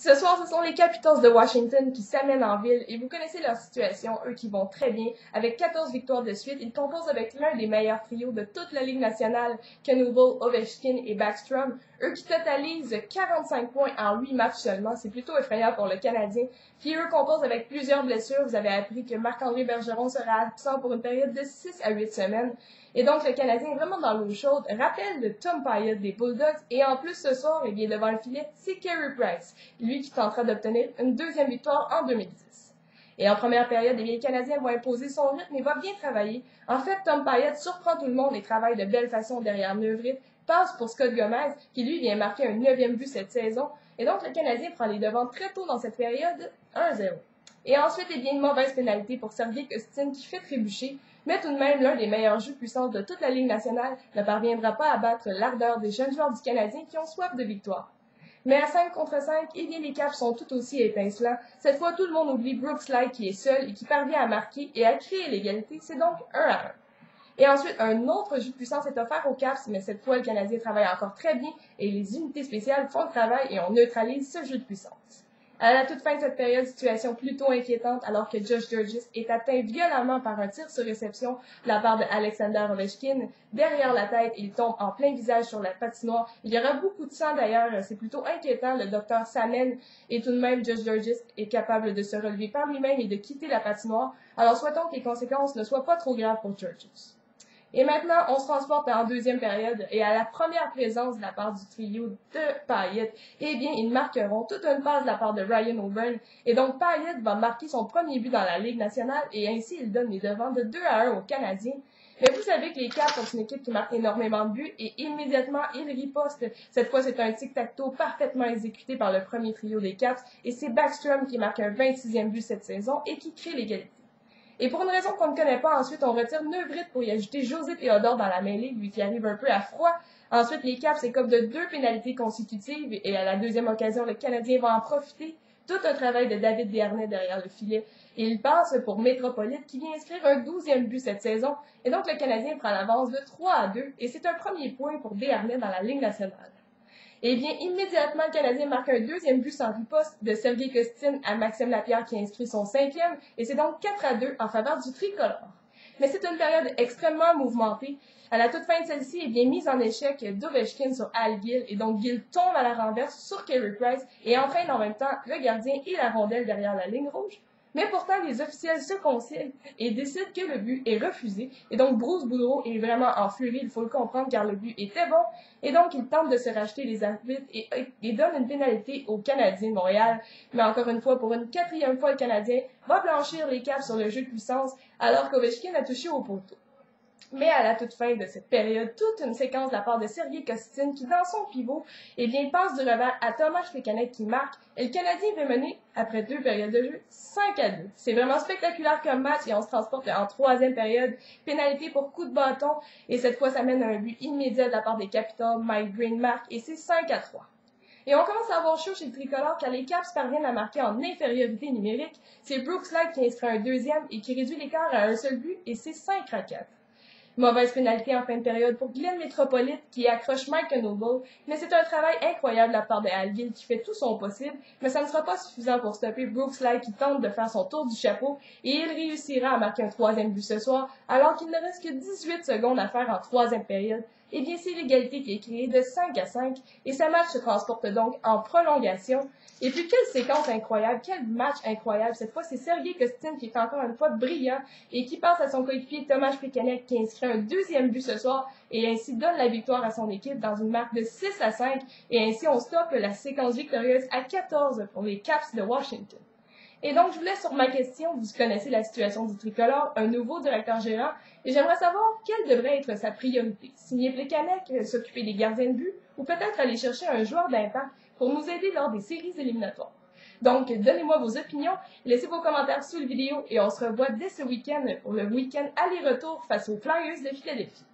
Ce soir, ce sont les Capitals de Washington qui s'amènent en ville et vous connaissez leur situation, eux qui vont très bien. Avec 14 victoires de suite, ils composent avec l'un des meilleurs trios de toute la Ligue nationale, Knuble, Ovechkin et Backstrom, eux qui totalisent 45 points en 8 matchs seulement. C'est plutôt effrayant pour le Canadien, qui eux composent avec plusieurs blessures. Vous avez appris que Marc-André Bergeron sera absent pour une période de 6 à 8 semaines. Et donc, le Canadien est vraiment dans l'eau chaude. Rappel de Tom Pyatt des Bulldogs. Et en plus, ce soir, il est devant le filet, c'est Carey Price, lui qui tentera d'obtenir une deuxième victoire en 2010. Et en première période, les Canadiens vont imposer son rythme et va bien travailler. En fait, Tom Pyatt surprend tout le monde et travaille de belle façon derrière Neuvrit, passe pour Scott Gomez, qui lui vient marquer un 9e but cette saison. Et donc, le Canadien prend les devants très tôt dans cette période, 1-0. Et ensuite, il y a une mauvaise pénalité pour Sergei Kostin qui fait trébucher, mais tout de même, l'un des meilleurs jeux puissants de toute la Ligue nationale ne parviendra pas à battre l'ardeur des jeunes joueurs du Canadien qui ont soif de victoire. Mais à 5 contre 5, eh bien, les Caps sont tout aussi étincelants. Cette fois, tout le monde oublie Brooks Laich qui est seul et qui parvient à marquer et à créer l'égalité. C'est donc 1-1. Et ensuite, un autre jeu puissant s'est offert aux Caps, mais cette fois, le Canadien travaille encore très bien et les unités spéciales font le travail et on neutralise ce jeu de puissance. À la toute fin de cette période, situation plutôt inquiétante alors que Josh Gorges est atteint violemment par un tir sur réception de la part de Alexander Ovechkin. Derrière la tête, il tombe en plein visage sur la patinoire. Il y aura beaucoup de sang d'ailleurs, c'est plutôt inquiétant. Le docteur s'amène et tout de même Josh Gorges est capable de se relever par lui-même et de quitter la patinoire. Alors souhaitons que les conséquences ne soient pas trop graves pour Gorges. Et maintenant, on se transporte en deuxième période et à la première présence de la part du trio de Pyatt, eh bien, ils marqueront toute une passe de la part de Ryan O'Byrne. Et donc, Pyatt va marquer son premier but dans la Ligue nationale et ainsi, il donne les devants de 2-1 aux Canadiens. Mais vous savez que les Caps sont une équipe qui marque énormément de buts et immédiatement, ils ripostent. Cette fois, c'est un tic-tac-toe parfaitement exécuté par le premier trio des Caps et c'est Backstrom qui marque un 26e but cette saison et qui crée l'égalité. Et pour une raison qu'on ne connaît pas, ensuite, on retire Neuvrit pour y ajouter José Théodore dans la mêlée, lui qui arrive un peu à froid. Ensuite, les Caps écopent de 2 pénalités consécutives et à la deuxième occasion, le Canadien va en profiter. Tout un travail de David Desharnais derrière le filet. Et il passe pour Métropolite qui vient inscrire un 12e but cette saison. Et donc, le Canadien prend l'avance de 3-2 et c'est un premier point pour Desharnais dans la Ligue nationale. Eh bien, immédiatement, le Canadien marque un deuxième but sans riposte de Sergei Kostin à Maxime Lapierre qui inscrit son 5e, et c'est donc 4-2 en faveur du tricolore. Mais c'est une période extrêmement mouvementée. À la toute fin de celle-ci, est bien mise en échec d'Ovechkin sur Al Gill, et donc Gill tombe à la renverse sur Carey Price et entraîne en même temps le gardien et la rondelle derrière la ligne rouge. Mais pourtant, les officiels se concilient et décident que le but est refusé. Et donc, Bruce Boudreau est vraiment en furie, il faut le comprendre, car le but était bon. Et donc, il tente de se racheter les arbitres et donne une pénalité aux Canadiens de Montréal. Mais encore une fois, pour une 4e fois, le Canadien va blanchir les Caps sur le jeu de puissance, alors qu'Ovechkin a touché au poteau. Mais à la toute fin de cette période, toute une séquence de la part de Sergei Kostin qui, dans son pivot, eh bien, passe du revers à Tomas Plekanec qui marque. Et le Canadien veut mener, après 2 périodes de jeu, 5-2. C'est vraiment spectaculaire comme match et on se transporte en 3e période. Pénalité pour coup de bâton. Et cette fois, ça mène à un but immédiat de la part des Capitals. Mike Green marque et c'est 5-3. Et on commence à avoir chaud chez le tricolore car les Caps parviennent à marquer en infériorité numérique. C'est Brooks Laich qui inscrit un 2e et qui réduit l'écart à un seul but et c'est 5-4. Mauvaise pénalité en fin de période pour Glenn Métropolite qui accroche Mike Knuble, mais c'est un travail incroyable de la part de Al Gill qui fait tout son possible, mais ça ne sera pas suffisant pour stopper Brooks Laich qui tente de faire son tour du chapeau et il réussira à marquer un 3e but ce soir alors qu'il ne reste que 18 secondes à faire en 3e période. Eh bien, c'est l'égalité qui est créée de 5-5 et ce match se transporte donc en prolongation. Et puis, quelle séquence incroyable, quel match incroyable. Cette fois, c'est Sergei Kostin qui est encore une fois brillant et qui passe à son coéquipier Tomas Plekanec qui inscrit un 2e but ce soir et ainsi donne la victoire à son équipe dans une marque de 6-5 et ainsi on stoppe la séquence victorieuse à 14 pour les Caps de Washington. Et donc, je vous laisse sur ma question. Vous connaissez la situation du tricolore, un nouveau directeur gérant, et j'aimerais savoir quelle devrait être sa priorité. Signer Plekanec, s'occuper des gardiens de but, ou peut-être aller chercher un joueur d'impact pour nous aider lors des séries éliminatoires. Donc, donnez-moi vos opinions, laissez vos commentaires sous la vidéo, et on se revoit dès ce week-end pour le week-end aller-retour face aux Flyers de Philadelphie.